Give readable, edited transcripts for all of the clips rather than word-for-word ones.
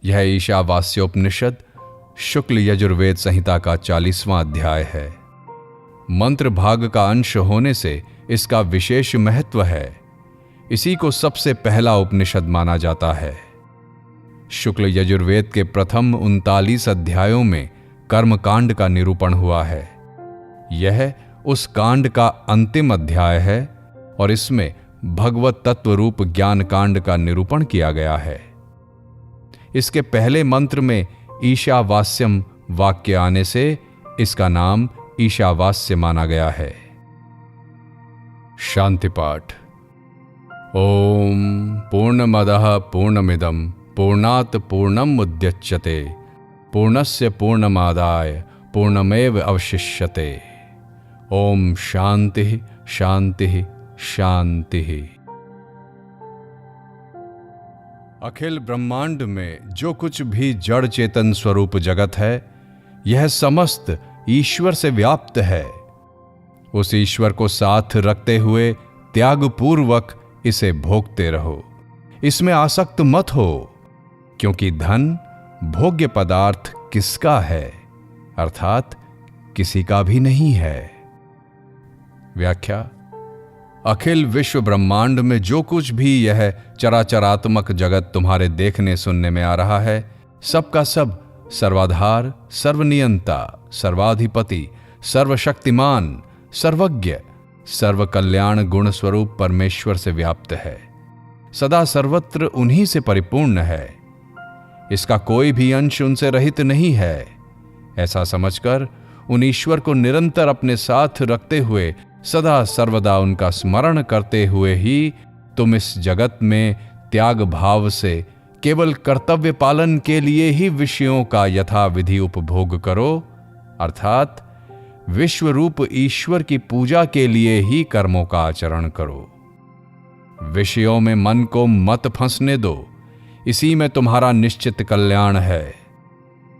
यह ईशावास्योपनिषद शुक्ल यजुर्वेद संहिता का 40वां अध्याय है। मंत्र भाग का अंश होने से इसका विशेष महत्व है। इसी को सबसे पहला उपनिषद माना जाता है। शुक्ल यजुर्वेद के प्रथम 39 अध्यायों में कर्म कांड का निरूपण हुआ है। यह उस कांड का अंतिम अध्याय है और इसमें भगवत तत्व रूप ज्ञान कांड का निरूपण किया गया है। इसके पहले मंत्र में ईशावास्यम वाक्य आने से इसका नाम ईशावास्य माना गया है। शांति पाठ। ओम पूर्णमदः पूर्णमिदं पूर्णात् पूर्णम् उद्यच्यते पूर्णस्य पूर्णमादाय पूर्णमेव अवशिष्यते। ओम शांति शांति शांति। अखिल ब्रह्मांड में जो कुछ भी जड़ चेतन स्वरूप जगत है, यह समस्त ईश्वर से व्याप्त है। उस ईश्वर को साथ रखते हुए त्यागपूर्वक इसे भोगते रहो। इसमें आसक्त मत हो, क्योंकि धन भोग्य पदार्थ किसका है, अर्थात किसी का भी नहीं है। व्याख्या। अखिल विश्व ब्रह्मांड में जो कुछ भी यह चराचरात्मक जगत तुम्हारे देखने सुनने में आ रहा है, सबका सब सर्वाधार, सर्वनियंता, सर्वाधिपति, सर्वशक्तिमान, सर्वज्ञ, सर्वकल्याण गुण स्वरूप परमेश्वर से व्याप्त है। सदा सर्वत्र उन्हीं से परिपूर्ण है। इसका कोई भी अंश उनसे रहित नहीं है। ऐसा समझकर उन ईश्वर को निरंतर अपने साथ रखते हुए सदा सर्वदा उनका स्मरण करते हुए ही तुम इस जगत में त्याग भाव से केवल कर्तव्य पालन के लिए ही विषयों का यथाविधि उपभोग करो, अर्थात विश्व रूप ईश्वर की पूजा के लिए ही कर्मों का आचरण करो। विषयों में मन को मत फंसने दो, इसी में तुम्हारा निश्चित कल्याण है।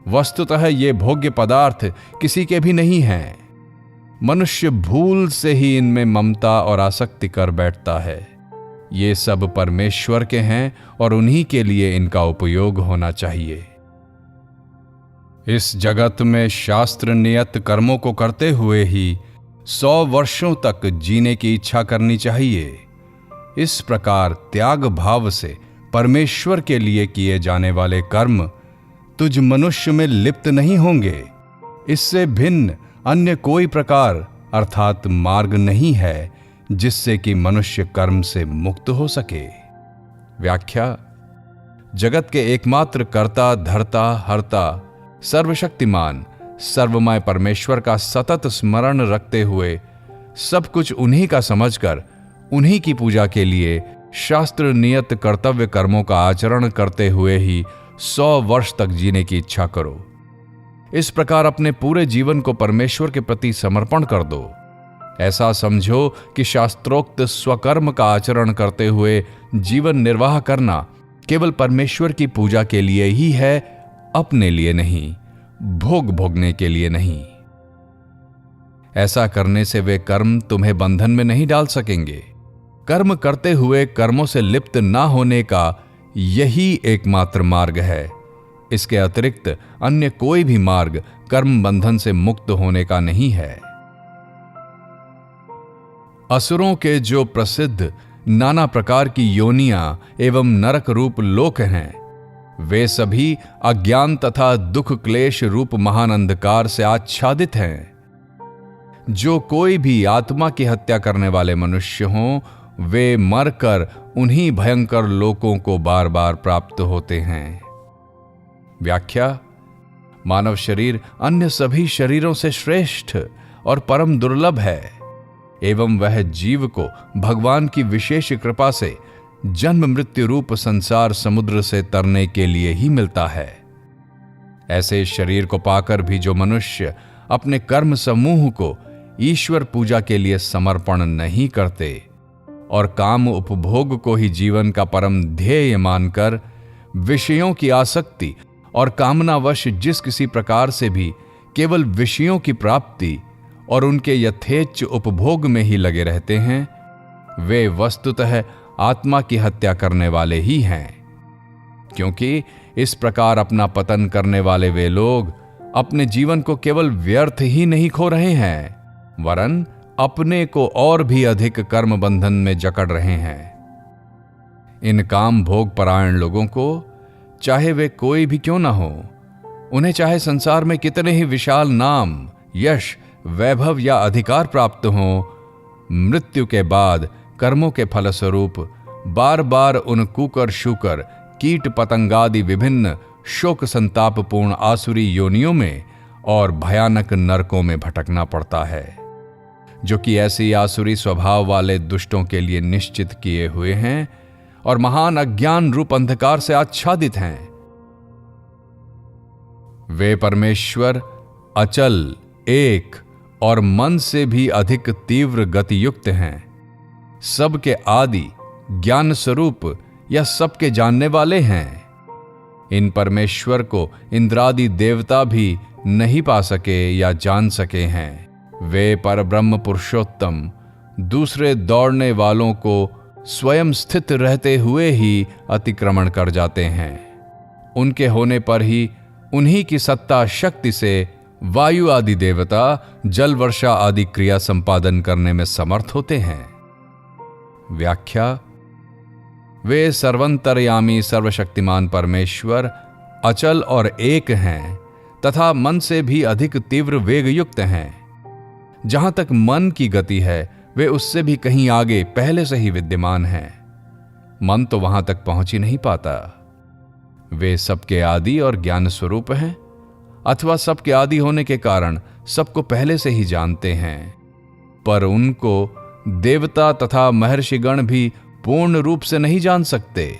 वस्तुतः ये भोग्य पदार्थ किसी के भी नहीं हैं। मनुष्य भूल से ही इनमें ममता और आसक्ति कर बैठता है। ये सब परमेश्वर के हैं और उन्हीं के लिए इनका उपयोग होना चाहिए। इस जगत में शास्त्र नियत कर्मों को करते हुए ही 100 वर्षों तक जीने की इच्छा करनी चाहिए। इस प्रकार त्याग भाव से परमेश्वर के लिए किए जाने वाले कर्म तुझ मनुष्य में लिप्त नहीं होंगे। इससे भिन्न अन्य कोई प्रकार अर्थात मार्ग नहीं है जिससे कि मनुष्य कर्म से मुक्त हो सके। व्याख्या। जगत के एकमात्र कर्ता, धर्ता, हर्ता, सर्वशक्तिमान, सर्वमय परमेश्वर का सतत स्मरण रखते हुए सब कुछ उन्हीं का समझकर उन्हीं की पूजा के लिए शास्त्र नियत कर्तव्य कर्मों का आचरण करते हुए ही 100 वर्ष तक जीने की इच्छा करो। इस प्रकार अपने पूरे जीवन को परमेश्वर के प्रति समर्पण कर दो। ऐसा समझो कि शास्त्रोक्त स्वकर्म का आचरण करते हुए जीवन निर्वाह करना केवल परमेश्वर की पूजा के लिए ही है, अपने लिए नहीं, भोग भोगने के लिए नहीं। ऐसा करने से वे कर्म तुम्हें बंधन में नहीं डाल सकेंगे। कर्म करते हुए कर्मों से लिप्त ना होने का यही एकमात्र मार्ग है। इसके अतिरिक्त अन्य कोई भी मार्ग कर्म बंधन से मुक्त होने का नहीं है। असुरों के जो प्रसिद्ध नाना प्रकार की योनियां एवं नरक रूप लोक हैं, वे सभी अज्ञान तथा दुख क्लेश रूप महान अंधकार से आच्छादित हैं। जो कोई भी आत्मा की हत्या करने वाले मनुष्य हों, वे मरकर उन्हीं भयंकर लोकों को बार बार प्राप्त होते हैं। व्याख्या। मानव शरीर अन्य सभी शरीरों से श्रेष्ठ और परम दुर्लभ है एवं वह जीव को भगवान की विशेष कृपा से जन्म मृत्यु रूप संसार समुद्र से तरने के लिए ही मिलता है। ऐसे शरीर को पाकर भी जो मनुष्य अपने कर्म समूह को ईश्वर पूजा के लिए समर्पण नहीं करते और काम उपभोग को ही जीवन का परम ध्येय मानकर विषयों की आसक्ति और कामनावश जिस किसी प्रकार से भी केवल विषयों की प्राप्ति और उनके यथेच्छ उपभोग में ही लगे रहते हैं, वे वस्तुतः आत्मा की हत्या करने वाले ही हैं। क्योंकि इस प्रकार अपना पतन करने वाले वे लोग अपने जीवन को केवल व्यर्थ ही नहीं खो रहे हैं, वरन अपने को और भी अधिक कर्म बंधन में जकड़ रहे हैं। इन काम भोग परायण लोगों को, चाहे वे कोई भी क्यों ना हो, उन्हें चाहे संसार में कितने ही विशाल नाम, यश, वैभव या अधिकार प्राप्त हो, मृत्यु के बाद कर्मों के फलस्वरूप बार बार उन कुकर शूकर कीट पतंगादि विभिन्न शोक संतापपूर्ण आसुरी योनियों में और भयानक नरकों में भटकना पड़ता है, जो कि ऐसी आसुरी स्वभाव वाले दुष्टों के लिए निश्चित किए हुए हैं और महान अज्ञान रूप अंधकार से आच्छादित हैं। वे परमेश्वर अचल, एक और मन से भी अधिक तीव्र गति युक्त हैं, सबके आदि, ज्ञान स्वरूप या सबके जानने वाले हैं। इन परमेश्वर को इंद्रादि देवता भी नहीं पा सके या जान सके हैं। वे परब्रह्म पुरुषोत्तम दूसरे दौड़ने वालों को स्वयं स्थित रहते हुए ही अतिक्रमण कर जाते हैं। उनके होने पर ही उन्हीं की सत्ता शक्ति से वायु आदि देवता जल वर्षा आदि क्रिया संपादन करने में समर्थ होते हैं। व्याख्या: वे सर्वंतर्यामी सर्वशक्तिमान परमेश्वर अचल और एक हैं तथा मन से भी अधिक तीव्र वेग युक्त हैं। जहां तक मन की गति है, वे उससे भी कहीं आगे पहले से ही विद्यमान हैं। मन तो वहां तक पहुंच ही नहीं पाता। वे सबके आदि और ज्ञान स्वरूप हैं, अथवा सबके आदि होने के कारण सबको पहले से ही जानते हैं, पर उनको देवता तथा महर्षिगण भी पूर्ण रूप से नहीं जान सकते।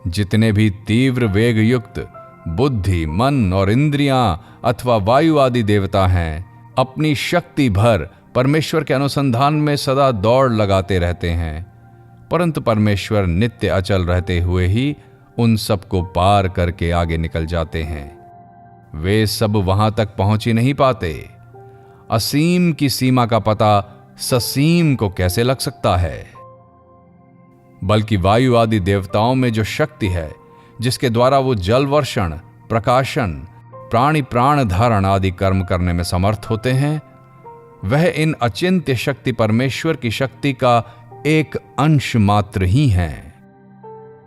जितने भी तीव्र वेग युक्त बुद्धि, मन और इंद्रियां अथवा वायु आदि देवता हैं, अपनी शक्ति भर परमेश्वर के अनुसंधान में सदा दौड़ लगाते रहते हैं, परंतु परमेश्वर नित्य अचल रहते हुए ही उन सबको पार करके आगे निकल जाते हैं। वे सब वहां तक पहुंच ही नहीं पाते। असीम की सीमा का पता ससीम को कैसे लग सकता है? बल्कि वायु आदि देवताओं में जो शक्ति है, जिसके द्वारा वो जल वर्षण, प्रकाशन, प्राणी प्राण धारण आदि कर्म करने में समर्थ होते हैं, वह इन अचिंत्य शक्ति परमेश्वर की शक्ति का एक अंश मात्र ही है।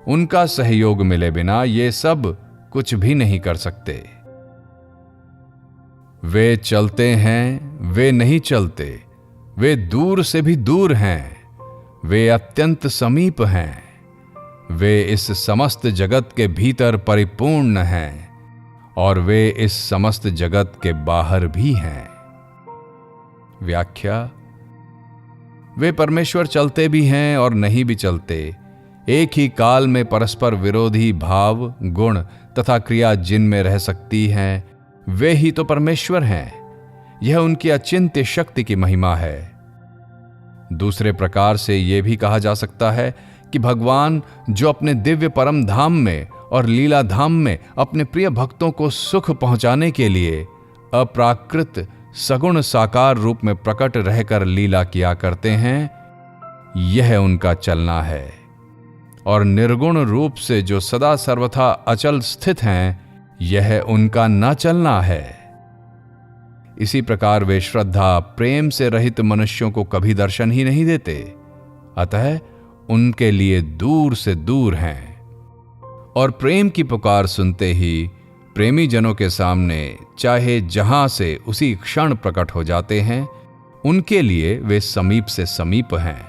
उनका सहयोग मिले बिना ये सब कुछ भी नहीं कर सकते। वे चलते हैं, वे नहीं चलते। वे दूर से भी दूर हैं, वे अत्यंत समीप हैं। वे इस समस्त जगत के भीतर परिपूर्ण हैं और वे इस समस्त जगत के बाहर भी हैं। व्याख्या: वे परमेश्वर चलते भी हैं और नहीं भी चलते। एक ही काल में परस्पर विरोधी भाव, गुण तथा क्रिया जिनमें रह सकती हैं, वे ही तो परमेश्वर हैं। यह उनकी अचिंत्य शक्ति की महिमा है। दूसरे प्रकार से यह भी कहा जा सकता है कि भगवान जो अपने दिव्य परम धाम में और लीला धाम में अपने प्रिय भक्तों को सुख पहुंचाने के लिए अप्राकृत सगुण साकार रूप में प्रकट रहकर लीला किया करते हैं, यह उनका चलना है। और निर्गुण रूप से जो सदा सर्वथा अचल स्थित हैं, यह उनका न चलना है। इसी प्रकार वे श्रद्धा, प्रेम से रहित मनुष्यों को कभी दर्शन ही नहीं देते, अतः उनके लिए दूर से दूर हैं। और प्रेम की पुकार सुनते ही प्रेमी जनों के सामने चाहे जहां से उसी क्षण प्रकट हो जाते हैं, उनके लिए वे समीप से समीप हैं।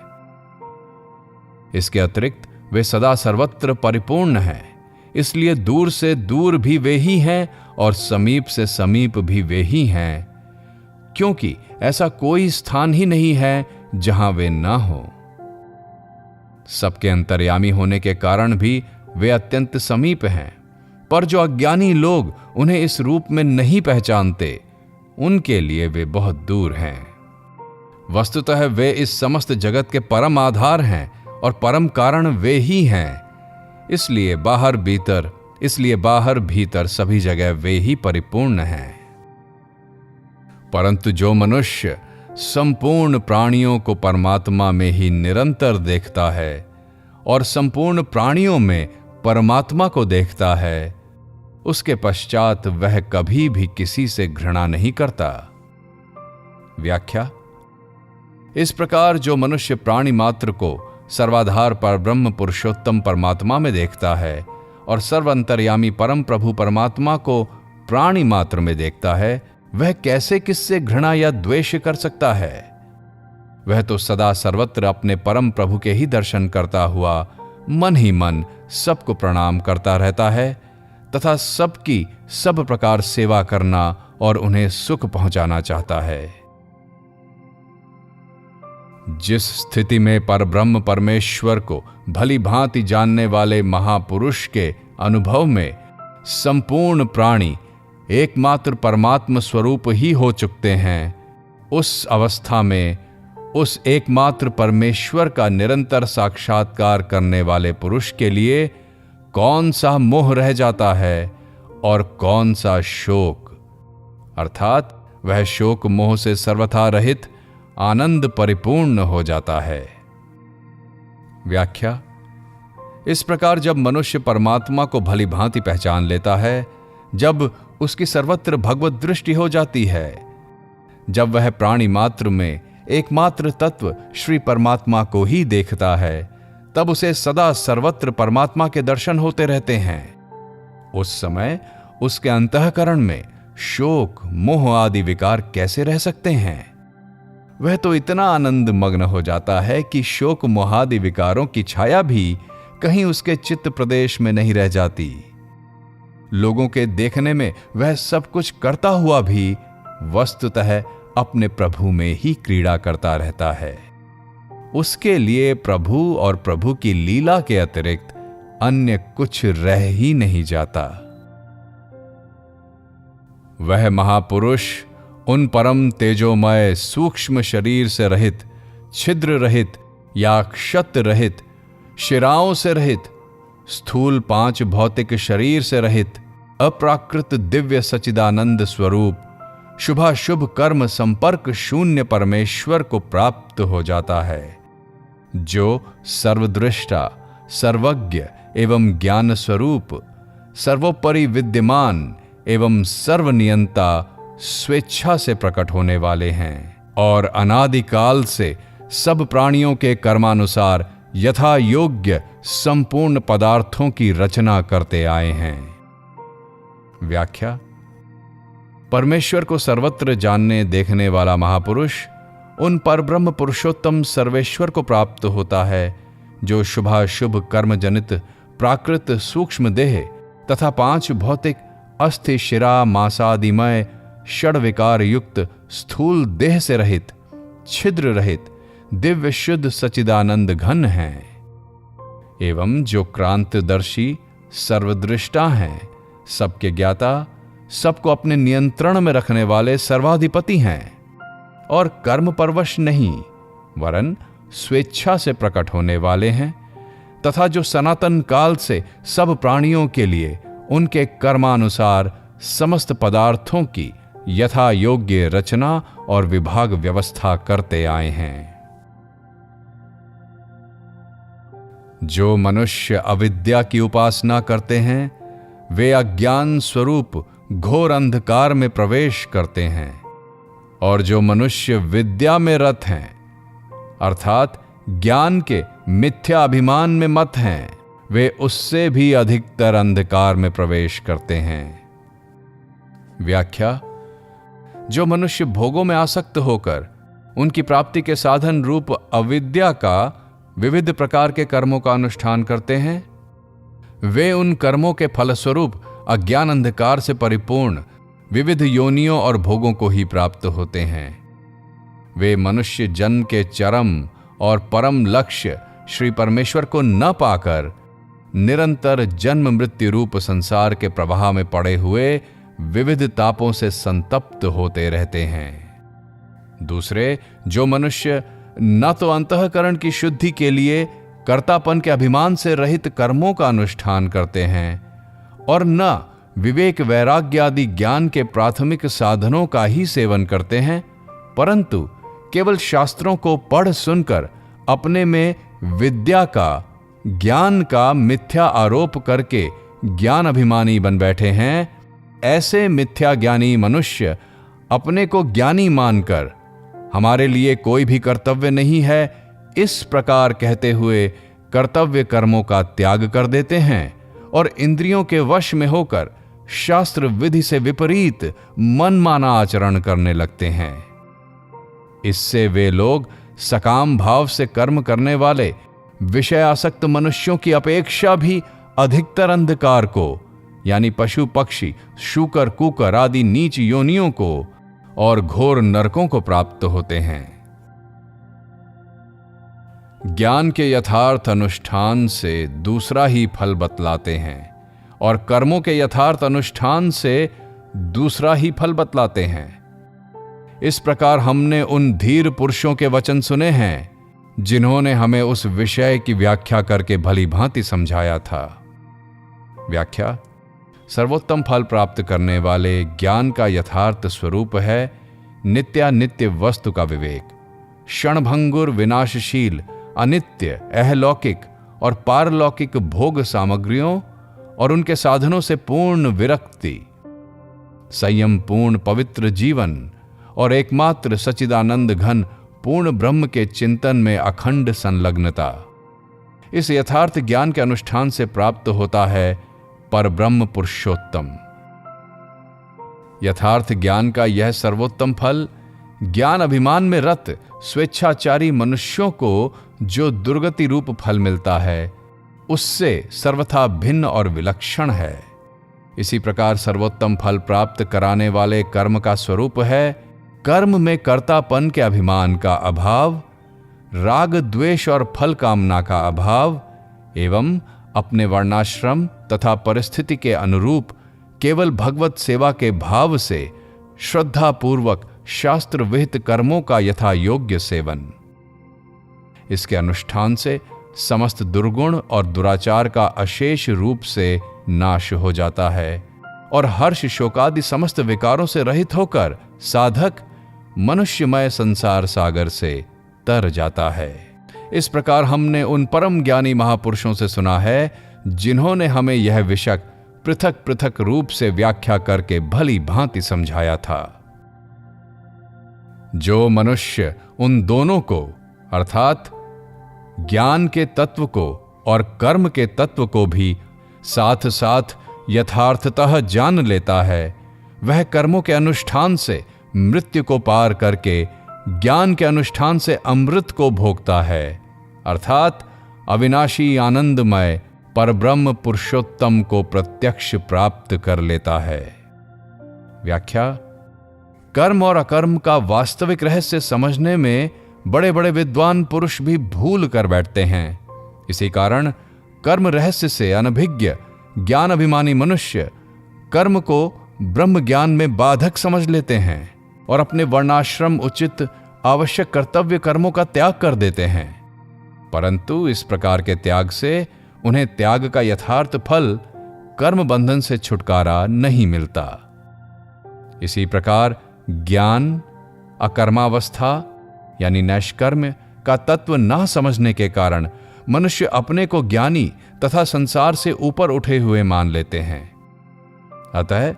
इसके अतिरिक्त वे सदा सर्वत्र परिपूर्ण हैं, इसलिए दूर से दूर भी वे ही हैं और समीप से समीप भी वे ही हैं, क्योंकि ऐसा कोई स्थान ही नहीं है जहां वे ना हो। सबके अंतर्यामी होने के कारण भी वे अत्यंत समीप हैं, पर जो अज्ञानी लोग उन्हें इस रूप में नहीं पहचानते, उनके लिए वे बहुत दूर हैं। वस्तुतः वे इस समस्त जगत के परम आधार हैं और परम कारण वे ही हैं। इसलिए बाहर भीतर सभी जगह वे ही परिपूर्ण हैं। परंतु जो मनुष्य संपूर्ण प्राणियों को परमात्मा में ही निरंतर देखता है और संपूर्ण प्राणियों में परमात्मा को देखता है, उसके पश्चात वह कभी भी किसी से घृणा नहीं करता। व्याख्या: इस प्रकार जो मनुष्य प्राणी मात्र को सर्वाधार पर ब्रह्म पुरुषोत्तम परमात्मा में देखता है और सर्वंतर्यामी परम प्रभु परमात्मा को प्राणी मात्र में देखता है, वह कैसे किससे घृणा या द्वेष कर सकता है? वह तो सदा सर्वत्र अपने परम प्रभु के ही दर्शन करता हुआ मन ही मन सबको प्रणाम करता रहता है तथा सबकी सब प्रकार सेवा करना और उन्हें सुख पहुंचाना चाहता है। जिस स्थिति में परब्रह्म परमेश्वर को भली भांति जानने वाले महापुरुष के अनुभव में संपूर्ण प्राणी एकमात्र परमात्म स्वरूप ही हो चुकते हैं, उस अवस्था में उस एकमात्र परमेश्वर का निरंतर साक्षात्कार करने वाले पुरुष के लिए कौन सा मोह रह जाता है और कौन सा शोक, अर्थात वह शोक मोह से सर्वथा रहित आनंद परिपूर्ण हो जाता है। व्याख्या: इस प्रकार जब मनुष्य परमात्मा को भली भांति पहचान लेता है, जब उसकी सर्वत्र भगवत दृष्टि हो जाती है, जब वह प्राणी मात्र में एकमात्र तत्व श्री परमात्मा को ही देखता है, तब उसे सदा सर्वत्र परमात्मा के दर्शन होते रहते हैं। उस समय उसके अंतःकरण में शोक मोह आदि विकार कैसे रह सकते हैं? वह तो इतना आनंद मग्न हो जाता है कि शोक मोहादि विकारों की छाया भी कहीं उसके चित्त प्रदेश में नहीं रह जाती। लोगों के देखने में वह सब कुछ करता हुआ भी वस्तुतः अपने प्रभु में ही क्रीड़ा करता रहता है। उसके लिए प्रभु और प्रभु की लीला के अतिरिक्त अन्य कुछ रह ही नहीं जाता। वह महापुरुष उन परम तेजोमय सूक्ष्म शरीर से रहित, छिद्र रहित या क्षत रहित, शिराओं से रहित, स्थूल 5 भौतिक शरीर से रहित, अप्राकृत दिव्य सच्चिदानंद स्वरूप शुभाशुभ कर्म संपर्क शून्य परमेश्वर को प्राप्त हो जाता है, जो सर्वदृष्टा, सर्वज्ञ एवं ज्ञान स्वरूप, सर्वोपरि विद्यमान एवं सर्वनियंता स्वेच्छा से प्रकट होने वाले हैं और अनादिकाल से सब प्राणियों के कर्मानुसार यथा योग्य संपूर्ण पदार्थों की रचना करते आए हैं। व्याख्या: परमेश्वर को सर्वत्र जानने देखने वाला महापुरुष उन परब्रह्म पुरुषोत्तम सर्वेश्वर को प्राप्त होता है, जो शुभाशुभ कर्म जनित प्राकृत सूक्ष्म देह तथा 5 भौतिक अस्थि शिरा मांसादिमय षड विकार युक्त स्थूल देह से रहित, छिद्र रहित, दिव्य शुद्ध सच्चिदानंद घन हैं, एवं जो क्रांतदर्शी सर्वदृष्टा हैं, सबके ज्ञाता, सबको अपने नियंत्रण में रखने वाले सर्वाधिपति हैं और कर्म परवश नहीं वरन स्वेच्छा से प्रकट होने वाले हैं, तथा जो सनातन काल से सब प्राणियों के लिए उनके कर्मानुसार समस्त पदार्थों की यथा योग्य रचना और विभाग व्यवस्था करते आए हैं। जो मनुष्य अविद्या की उपासना करते हैं, वे अज्ञान स्वरूप घोर अंधकार में प्रवेश करते हैं, और जो मनुष्य विद्या में रत हैं, अर्थात ज्ञान के मिथ्या अभिमान में मत हैं, वे उससे भी अधिकतर अंधकार में प्रवेश करते हैं। व्याख्या: जो मनुष्य भोगों में आसक्त होकर उनकी प्राप्ति के साधन रूप अविद्या का विविध प्रकार के कर्मों का अनुष्ठान करते हैं, वे उन कर्मों के फलस्वरूप अज्ञान अंधकार से परिपूर्ण विविध योनियों और भोगों को ही प्राप्त होते हैं। वे मनुष्य जन्म के चरम और परम लक्ष्य श्री परमेश्वर को न पाकर निरंतर जन्म मृत्यु रूप संसार के प्रवाह में पड़े हुए विविध तापों से संतप्त होते रहते हैं। दूसरे, जो मनुष्य न तो अंतःकरण की शुद्धि के लिए कर्तापन के अभिमान से रहित कर्मों का अनुष्ठान करते हैं और न विवेक वैराग्य आदि ज्ञान के प्राथमिक साधनों का ही सेवन करते हैं, परंतु केवल शास्त्रों को पढ़ सुनकर अपने में विद्या का ज्ञान का मिथ्या आरोप करके ज्ञान अभिमानी बन बैठे हैं, ऐसे मिथ्या ज्ञानी मनुष्य अपने को ज्ञानी मानकर हमारे लिए कोई भी कर्तव्य नहीं है, इस प्रकार कहते हुए कर्तव्य कर्मों का त्याग कर देते हैं और इंद्रियों के वश में होकर शास्त्र विधि से विपरीत मनमाना आचरण करने लगते हैं। इससे वे लोग सकाम भाव से कर्म करने वाले विषय आसक्त मनुष्यों की अपेक्षा भी अधिकतर अंधकार को, यानी पशु पक्षी शूकर कुकर आदि नीच योनियों को और घोर नरकों को प्राप्त होते हैं। ज्ञान के यथार्थ अनुष्ठान से दूसरा ही फल बतलाते हैं और कर्मों के यथार्थ अनुष्ठान से दूसरा ही फल बतलाते हैं। इस प्रकार हमने उन धीर पुरुषों के वचन सुने हैं जिन्होंने हमें उस विषय की व्याख्या करके भली भांति समझाया था। व्याख्या: सर्वोत्तम फल प्राप्त करने वाले ज्ञान का यथार्थ स्वरूप है नित्यानित्य वस्तु का विवेक, क्षणभंगुर विनाशशील अनित्य अहलौकिक और पारलौकिक भोग सामग्रियों और उनके साधनों से पूर्ण विरक्ति, संयम पूर्ण पवित्र जीवन और एकमात्र सच्चिदानंद घन पूर्ण ब्रह्म के चिंतन में अखंड संलग्नता। इस यथार्थ ज्ञान के अनुष्ठान से प्राप्त होता है परब्रह्म पुरुषोत्तम। यथार्थ ज्ञान का यह सर्वोत्तम फल ज्ञान अभिमान में रत स्वेच्छाचारी मनुष्यों को जो दुर्गति रूप फल मिलता है, उससे सर्वथा भिन्न और विलक्षण है। इसी प्रकार सर्वोत्तम फल प्राप्त कराने वाले कर्म का स्वरूप है कर्म में कर्तापन के अभिमान का अभाव, राग द्वेष और फल कामना का अभाव एवं अपने वर्णाश्रम तथा परिस्थिति के अनुरूप केवल भगवत सेवा के भाव से श्रद्धा पूर्वक शास्त्र विहित कर्मों का यथा योग्य सेवन। इसके अनुष्ठान से समस्त दुर्गुण और दुराचार का अशेष रूप से नाश हो जाता है और हर्ष शोकादि समस्त विकारों से रहित होकर साधक मनुष्यमय संसार सागर से तर जाता है। इस प्रकार हमने उन परम ज्ञानी महापुरुषों से सुना है जिन्होंने हमें यह विषय पृथक पृथक रूप से व्याख्या करके भली भांति समझाया था। जो मनुष्य उन दोनों को अर्थात ज्ञान के तत्व को और कर्म के तत्व को भी साथ साथ यथार्थतः जान लेता है, वह कर्मों के अनुष्ठान से मृत्यु को पार करके ज्ञान के अनुष्ठान से अमृत को भोगता है, अर्थात अविनाशी आनंदमय परब्रह्म पुरुषोत्तम को प्रत्यक्ष प्राप्त कर लेता है। व्याख्या: कर्म और अकर्म का वास्तविक रहस्य समझने में बड़े बड़े विद्वान पुरुष भी भूल कर बैठते हैं। इसी कारण कर्म रहस्य से अनभिज्ञ ज्ञान अभिमानी मनुष्य कर्म को ब्रह्म ज्ञान में बाधक समझ लेते हैं और अपने वर्णाश्रम उचित आवश्यक कर्तव्य कर्मों का त्याग कर देते हैं, परंतु इस प्रकार के त्याग से उन्हें त्याग का यथार्थ फल कर्म बंधन से छुटकारा नहीं मिलता। इसी प्रकार ज्ञान अकर्मावस्था यानी नैष्कर्म का तत्व ना समझने के कारण मनुष्य अपने को ज्ञानी तथा संसार से ऊपर उठे हुए मान लेते हैं। अतः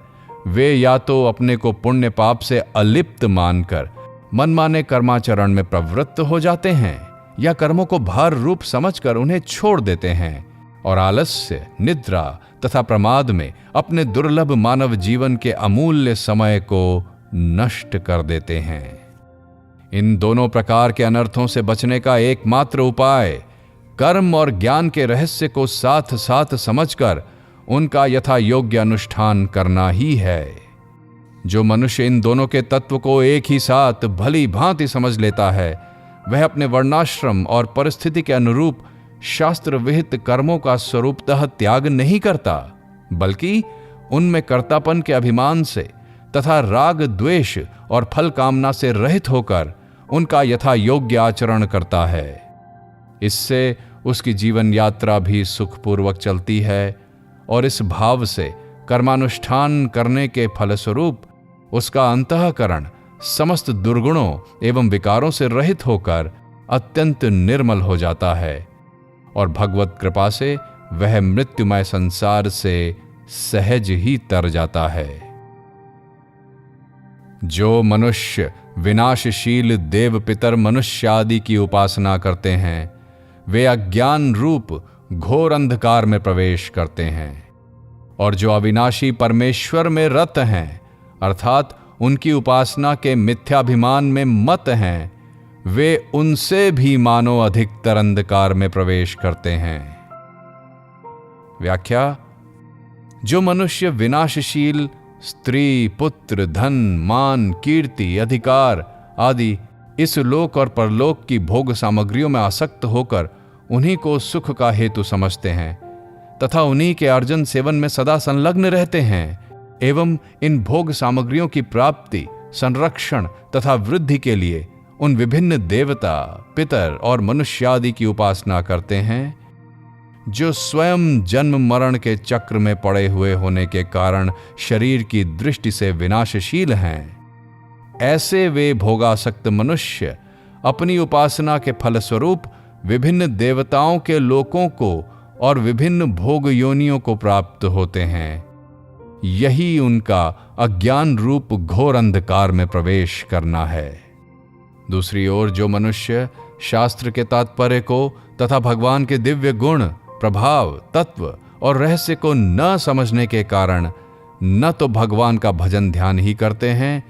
वे या तो अपने को पुण्य पाप से अलिप्त मानकर मनमाने कर्माचरण में प्रवृत्त हो जाते हैं या कर्मों को भार रूप समझकर उन्हें छोड़ देते हैं और आलस्य, निद्रा तथा प्रमाद में अपने दुर्लभ मानव जीवन के अमूल्य समय को नष्ट कर देते हैं। इन दोनों प्रकार के अनर्थों से बचने का एकमात्र उपाय कर्म और ज्ञान के रहस्य को साथ साथ समझकर उनका यथा योग्य अनुष्ठान करना ही है। जो मनुष्य इन दोनों के तत्व को एक ही साथ भली भांति समझ लेता है, वह अपने वर्णाश्रम और परिस्थिति के अनुरूप शास्त्र विहित कर्मों का स्वरूपतः त्याग नहीं करता, बल्कि उनमें कर्तापन के अभिमान से तथा राग द्वेष और फल कामना से रहित होकर उनका यथा योग्य आचरण करता है। इससे उसकी जीवन यात्रा भी सुखपूर्वक चलती है और इस भाव से कर्मानुष्ठान करने के फलस्वरूप उसका अंतःकरण समस्त दुर्गुणों एवं विकारों से रहित होकर अत्यंत निर्मल हो जाता है और भगवत कृपा से वह मृत्युमय संसार से सहज ही तर जाता है। जो मनुष्य विनाशशील देव पितर मनुष्य आदि की उपासना करते हैं, वे अज्ञान रूप घोर अंधकार में प्रवेश करते हैं, और जो अविनाशी परमेश्वर में रत हैं, अर्थात उनकी उपासना के मिथ्याभिमान में मत हैं, वे उनसे भी मानो अधिकतर अंधकार में प्रवेश करते हैं। व्याख्या: जो मनुष्य विनाशशील स्त्री, पुत्र, धन, मान, कीर्ति, अधिकार आदि इस लोक और परलोक की भोग सामग्रियों में आसक्त होकर उन्हीं को सुख का हेतु समझते हैं तथा उन्हीं के अर्जन सेवन में सदा संलग्न रहते हैं एवं इन भोग सामग्रियों की प्राप्ति, संरक्षण तथा वृद्धि के लिए उन विभिन्न देवता, पितर और मनुष्य आदि की उपासना करते हैं, जो स्वयं जन्म मरण के चक्र में पड़े हुए होने के कारण शरीर की दृष्टि से विनाशशील हैं, ऐसे वे भोगासक्त मनुष्य अपनी उपासना के फलस्वरूप विभिन्न देवताओं के लोकों को और विभिन्न भोग योनियों को प्राप्त होते हैं। यही उनका अज्ञान रूप घोर अंधकार में प्रवेश करना है। दूसरी ओर जो मनुष्य शास्त्र के तात्पर्य को तथा भगवान के दिव्य गुण, प्रभाव, तत्व और रहस्य को न समझने के कारण न तो भगवान का भजन ध्यान ही करते हैं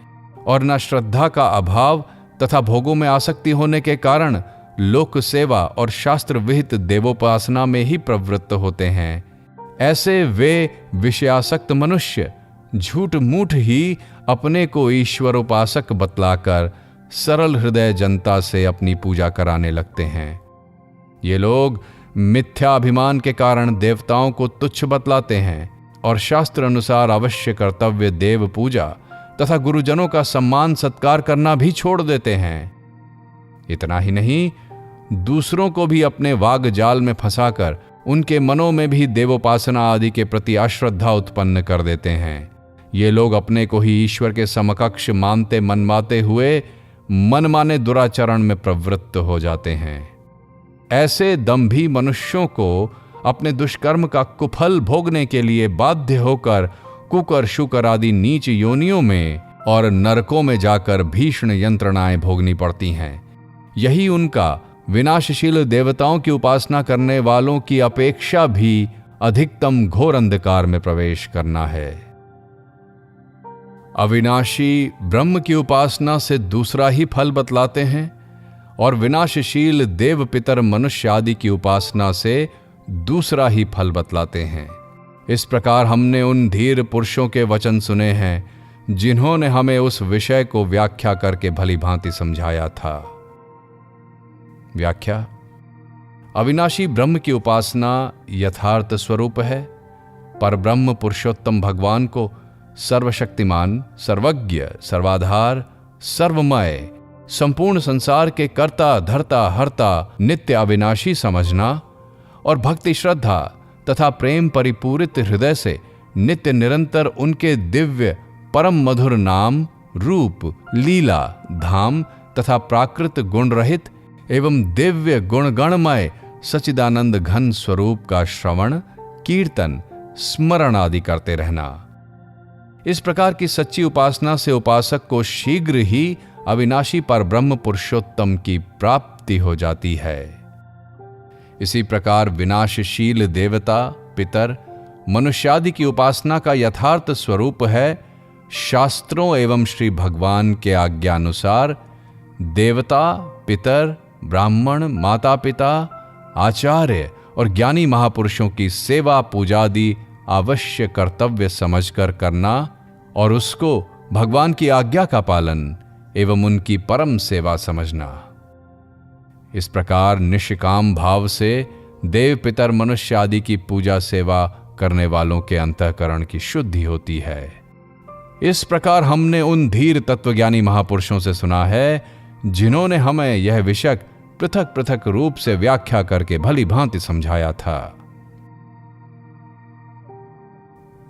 और न श्रद्धा का अभाव तथा भोगों में आसक्ति होने के कारण लोक सेवा और शास्त्र विहित देवोपासना में ही प्रवृत्त होते हैं, ऐसे वे विषयासक्त मनुष्य झूठ मूठ ही अपने को ईश्वरोपासक बतलाकर सरल हृदय जनता से अपनी पूजा कराने लगते हैं। ये लोग मिथ्या अभिमान के कारण देवताओं को तुच्छ बतलाते हैं और शास्त्र अनुसार अवश्य कर्तव्य देव पूजा तथा गुरुजनों का सम्मान सत्कार करना भी छोड़ देते हैं। इतना ही नहीं, दूसरों को भी अपने वाग जाल में फंसाकर उनके मनों में भी देवोपासना आदि के प्रति अश्रद्धा उत्पन्न कर देते हैं। ये लोग अपने को ही ईश्वर के समकक्ष मानते मनमाते हुए मनमाने दुराचरण में प्रवृत्त हो जाते हैं। ऐसे दंभी मनुष्यों को अपने दुष्कर्म का कुफल भोगने के लिए बाध्य होकर कुकर, शुकर आदि नीच योनियों में और नरकों में जाकर भीषण यंत्रणाएं भोगनी पड़ती हैं। यही उनका विनाशशील देवताओं की उपासना करने वालों की अपेक्षा भी अधिकतम घोर अंधकार में प्रवेश करना है। अविनाशी ब्रह्म की उपासना से दूसरा ही फल बतलाते हैं और विनाशशील देव पितर मनुष्य आदि की उपासना से दूसरा ही फल बतलाते हैं। इस प्रकार हमने उन धीर पुरुषों के वचन सुने हैं जिन्होंने हमें उस विषय को व्याख्या करके भली भांति समझाया था। व्याख्या: अविनाशी ब्रह्म की उपासना यथार्थ स्वरूप है। पर ब्रह्म पुरुषोत्तम भगवान को सर्वशक्तिमान, सर्वज्ञ, सर्वाधार, सर्वमय, संपूर्ण संसार के कर्ता, धर्ता, हर्ता, नित्य अविनाशी समझना और भक्ति, श्रद्धा तथा प्रेम परिपूरित हृदय से नित्य निरंतर उनके दिव्य परम मधुर नाम, रूप, लीला, धाम तथा प्राकृत गुण रहित एवं दिव्य गुणगणमय सच्चिदानंद घन स्वरूप का श्रवण, कीर्तन, स्मरण आदि करते रहना। इस प्रकार की सच्ची उपासना से उपासक को शीघ्र ही अविनाशी परब्रह्म पुरुषोत्तम की प्राप्ति हो जाती है। इसी प्रकार विनाशशील देवता, पितर, मनुष्यादि की उपासना का यथार्थ स्वरूप है शास्त्रों एवं श्री भगवान के आज्ञानुसार देवता, पितर, ब्राह्मण, माता पिता, आचार्य और ज्ञानी महापुरुषों की सेवा पूजादि अवश्य कर्तव्य समझकर करना और उसको भगवान की आज्ञा का पालन एवं उनकी परम सेवा समझना। इस प्रकार निष्काम भाव से देव, पितर, मनुष्य आदि की पूजा सेवा करने वालों के अंतःकरण की शुद्धि होती है। इस प्रकार हमने उन धीर तत्वज्ञानी महापुरुषों से सुना है जिन्होंने हमें यह विषय पृथक पृथक रूप से व्याख्या करके भली भांति समझाया था।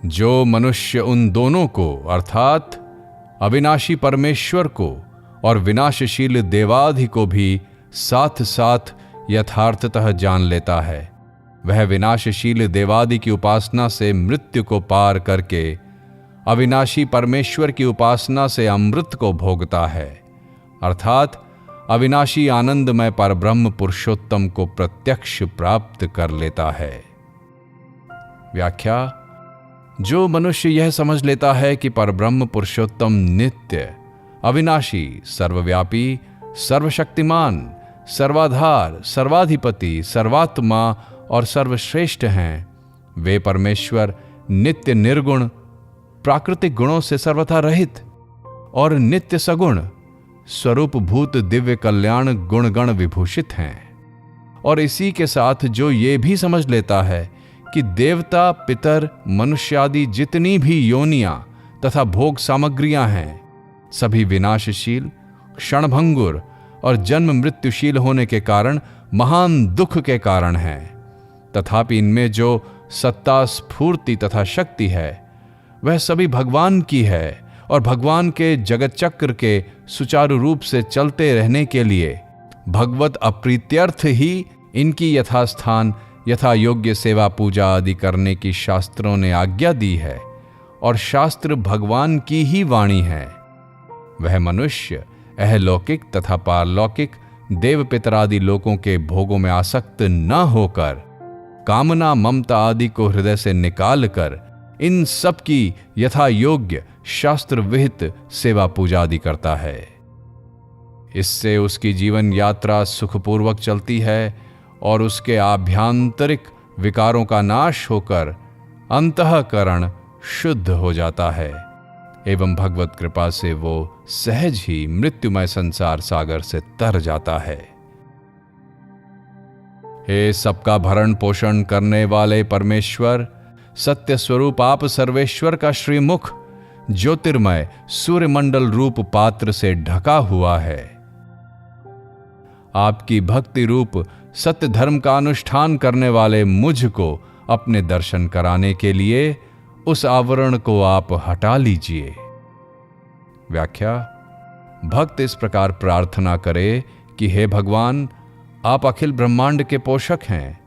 जो मनुष्य उन दोनों को अर्थात अविनाशी परमेश्वर को और विनाशशील देवाधि को भी साथ साथ यथार्थतः जान लेता है, वह विनाशशील देवादि की उपासना से मृत्यु को पार करके अविनाशी परमेश्वर की उपासना से अमृत को भोगता है, अर्थात अविनाशी आनंदमय परब्रह्म पुरुषोत्तम को प्रत्यक्ष प्राप्त कर लेता है। व्याख्या: जो मनुष्य यह समझ लेता है कि परब्रह्म पुरुषोत्तम नित्य, अविनाशी, सर्वव्यापी, सर्वशक्तिमान, सर्वाधार, सर्वाधिपति, सर्वात्मा और सर्वश्रेष्ठ हैं, वे परमेश्वर नित्य निर्गुण, प्राकृतिक गुणों से सर्वथा रहित और नित्य सगुण, स्वरूप भूत दिव्य कल्याण गुणगण विभूषित हैं। और इसी के साथ जो ये भी समझ लेता है कि देवता, पितर, मनुष्यादि जितनी भी योनियां तथा भोग सामग्रियां हैं, सभी विनाशशील, क्षणभंगुर और जन्म मृत्युशील होने के कारण महान दुख के कारण हैं, तथापि इनमें जो सत्ता, स्फूर्ति तथा शक्ति है वह सभी भगवान की है, और भगवान के जगत चक्र के सुचारू रूप से चलते रहने के लिए भगवत अप्रीत्यर्थ ही इनकी यथास्थान, यथा योग्य सेवा पूजा आदि करने की शास्त्रों ने आज्ञा दी है, और शास्त्र भगवान की ही वाणी है। वह मनुष्य अहलौकिक तथा पारलौकिक देव पितरादि लोकों के भोगों में आसक्त न होकर कामना, ममता आदि को हृदय से निकालकर इन सब की यथा योग्य शास्त्र विहित सेवा पूजा आदि करता है। इससे उसकी जीवन यात्रा सुखपूर्वक चलती है और उसके आभ्यंतरिक विकारों का नाश होकर अंतःकरण शुद्ध हो जाता है, एवं भगवत कृपा से वो सहज ही मृत्युमय संसार सागर से तर जाता है। हे सबका भरण पोषण करने वाले परमेश्वर, सत्य स्वरूप आप सर्वेश्वर का श्रीमुख ज्योतिर्मय सूर्यमंडल रूप पात्र से ढका हुआ है। आपकी भक्ति रूप सत्य धर्म का अनुष्ठान करने वाले मुझको अपने दर्शन कराने के लिए उस आवरण को आप हटा लीजिए। व्याख्या: भक्त इस प्रकार प्रार्थना करे कि हे भगवान, आप अखिल ब्रह्मांड के पोषक हैं,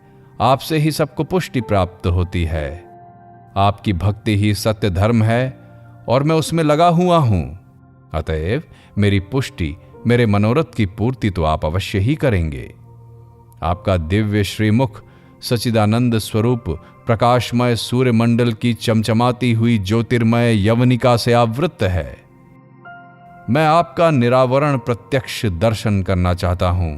आपसे ही सबको पुष्टि प्राप्त होती है। आपकी भक्ति ही सत्य धर्म है और मैं उसमें लगा हुआ हूं, अतएव मेरी पुष्टि, मेरे मनोरथ की पूर्ति तो आप अवश्य ही करेंगे। आपका दिव्य श्रीमुख सच्चिदानंद स्वरूप प्रकाशमय सूर्यमंडल की चमचमाती हुई ज्योतिर्मय यवनिका से आवृत है। मैं आपका निरावरण प्रत्यक्ष दर्शन करना चाहता हूं,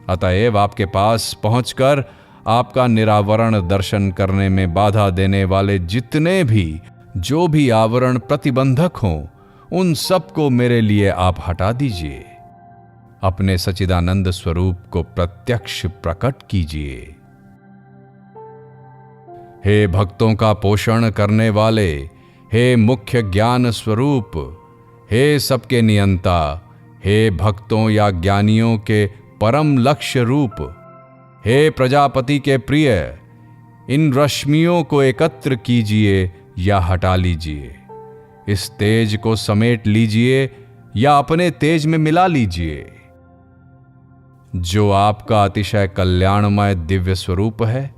अतएव आपके पास पहुंचकर आपका निरावरण दर्शन करने में बाधा देने वाले जितने भी जो भी आवरण प्रतिबंधक हों, उन सबको मेरे लिए आप हटा दीजिए। अपने सच्चिदानंद स्वरूप को प्रत्यक्ष प्रकट कीजिए। हे भक्तों का पोषण करने वाले, हे मुख्य ज्ञान स्वरूप, हे सबके नियंता, हे भक्तों या ज्ञानियों के परम लक्ष्य रूप, हे प्रजापति के प्रिय, इन रश्मियों को एकत्र कीजिए या हटा लीजिए। इस तेज को समेट लीजिए या अपने तेज में मिला लीजिए। जो आपका अतिशय कल्याणमय दिव्य स्वरूप है,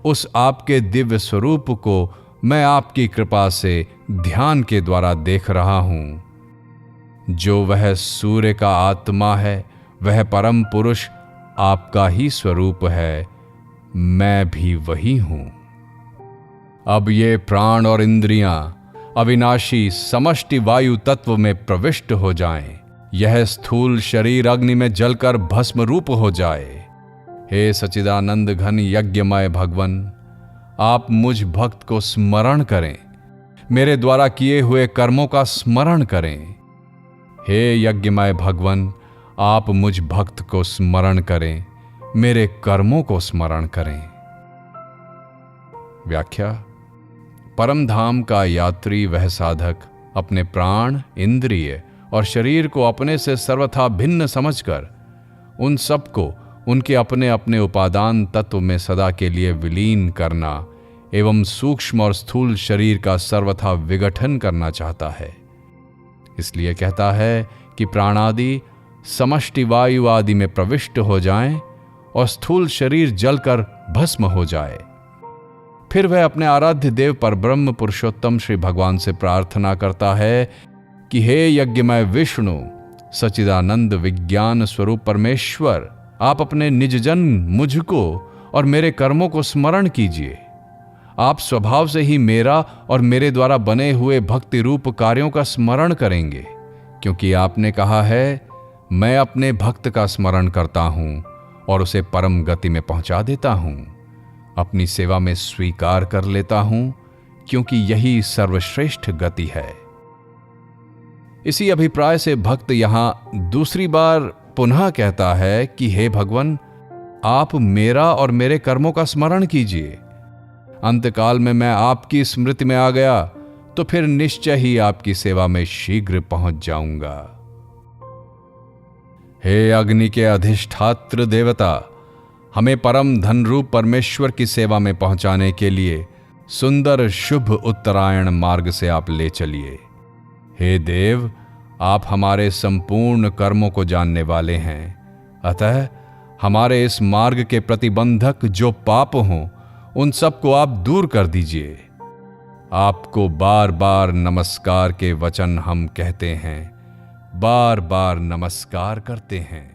उस आपके दिव्य स्वरूप को मैं आपकी कृपा से ध्यान के द्वारा देख रहा हूं। जो वह सूर्य का आत्मा है, वह परम पुरुष आपका ही स्वरूप है, मैं भी वही हूं। अब ये प्राण और इंद्रियां अविनाशी समष्टि वायु तत्व में प्रविष्ट हो जाएं, यह स्थूल शरीर अग्नि में जलकर भस्म रूप हो जाए। हे सच्चिदानंद घन यज्ञमय भगवन, आप मुझ भक्त को स्मरण करें, मेरे द्वारा किए हुए कर्मों का स्मरण करें। हे यज्ञमय भगवन, आप मुझ भक्त को स्मरण करें, मेरे कर्मों को स्मरण करें। व्याख्या: परम धाम का यात्री वह साधक अपने प्राण, इंद्रिय और शरीर को अपने से सर्वथा भिन्न समझकर उन सबको उनके अपने अपने उपादान तत्व में सदा के लिए विलीन करना एवं सूक्ष्म और स्थूल शरीर का सर्वथा विघटन करना चाहता है। इसलिए कहता है कि प्राणादि समष्टि वायु आदि में प्रविष्ट हो जाएं और स्थूल शरीर जलकर भस्म हो जाए। फिर वह अपने आराध्य देव परब्रह्म पुरुषोत्तम श्री भगवान से प्रार्थना करता है कि हे यज्ञमय विष्णु, सच्चिदानंद विज्ञान स्वरूप परमेश्वर, आप अपने निज जन मुझको और मेरे कर्मों को स्मरण कीजिए। आप स्वभाव से ही मेरा और मेरे द्वारा बने हुए भक्ति रूप कार्यों का स्मरण करेंगे, क्योंकि आपने कहा है, मैं अपने भक्त का स्मरण करता हूं और उसे परम गति में पहुंचा देता हूं, अपनी सेवा में स्वीकार कर लेता हूं, क्योंकि यही सर्वश्रेष्ठ गति है। इसी अभिप्राय से भक्त यहां दूसरी बार पुनः कहता है कि हे भगवान, आप मेरा और मेरे कर्मों का स्मरण कीजिए। अंतकाल में मैं आपकी स्मृति में आ गया तो फिर निश्चय ही आपकी सेवा में शीघ्र पहुंच जाऊंगा। हे अग्नि के अधिष्ठात्र देवता, हमें परम धन रूप परमेश्वर की सेवा में पहुंचाने के लिए सुंदर शुभ उत्तरायण मार्ग से आप ले चलिए। हे देव, आप हमारे संपूर्ण कर्मों को जानने वाले हैं, अतः हमारे इस मार्ग के प्रतिबंधक जो पाप हों, उन सब को आप दूर कर दीजिए। आपको बार बार नमस्कार के वचन हम कहते हैं, बार बार नमस्कार करते हैं।